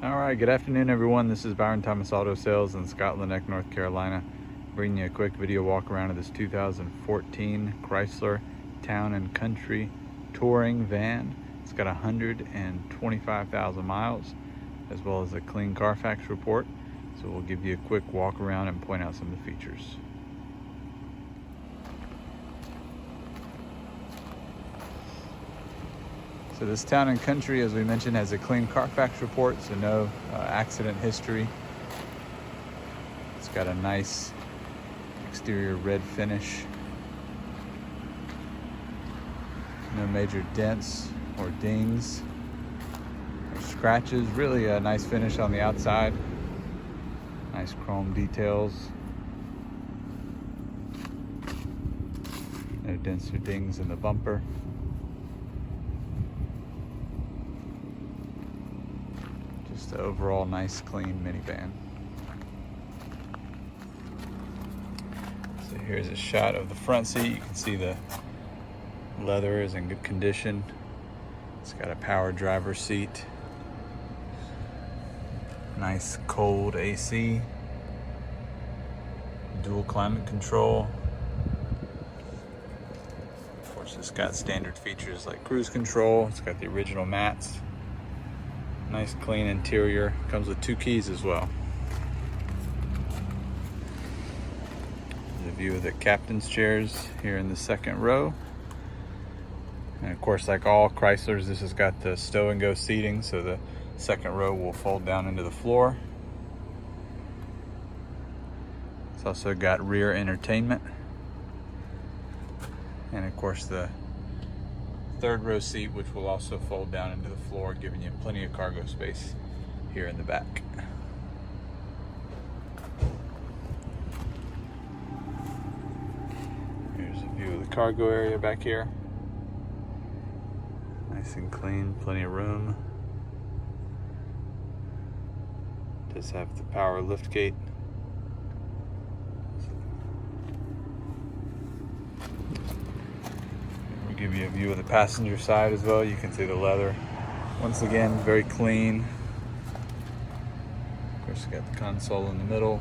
All right, good afternoon, everyone. This is Byron Thomas Auto Sales in Scotland Neck, North Carolina. Bringing you a quick video walk around of this 2014 Chrysler Town Country touring van. It's got 125,000 miles, as well as a clean Carfax report. So we'll give you a quick walk around and point out some of the features. So this Town & Country, as we mentioned, has a clean Carfax report, so no accident history. It's got a nice exterior red finish. No major dents or dings or scratches. Really a nice finish on the outside. Nice chrome details. No dents or dings in the bumper. Just an overall nice, clean minivan. So here's a shot of the front seat. You can see the leather is in good condition. It's got a power driver's seat. Nice cold AC. Dual climate control. Of course, it's got standard features like cruise control. It's got the original mats. Nice clean interior. Comes with 2 keys as well. There's a view of the captain's chairs here in the second row. And of course, like all Chryslers, this has got the stow and go seating, so the second row will fold down into the floor. It's also got rear entertainment. And of course, the third row seat, which will also fold down into the floor, giving you plenty of cargo space here in the back. Here's a view of the cargo area back here. Nice and clean, plenty of room. Does have the power lift gate. Give you a view of the passenger side as well. You can see the leather. Once again, very clean. Of course, you got the console in the middle.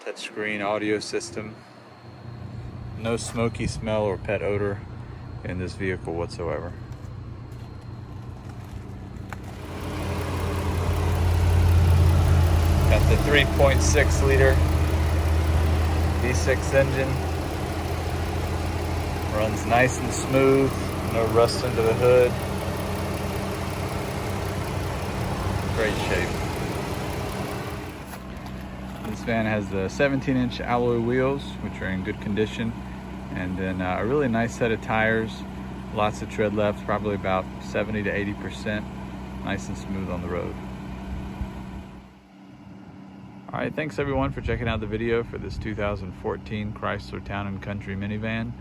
Touchscreen audio system. No smoky smell or pet odor in this vehicle whatsoever. Got the 3.6 liter V6 engine. Runs nice and smooth, no rust under the hood. Great shape. This van has the 17-inch alloy wheels, which are in good condition, and then a really nice set of tires. Lots of tread left, probably about 70 to 80%. Nice and smooth on the road. All right, thanks everyone for checking out the video for this 2014 Chrysler Town & Country Minivan.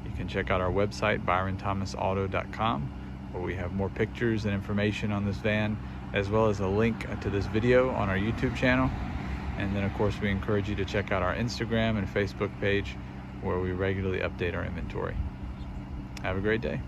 You can check out our website, byronthomasauto.com, where we have more pictures and information on this van, as well as a link to this video on our YouTube channel. And then of course, we encourage you to check out our Instagram and Facebook page, where we regularly update our inventory. Have a great day.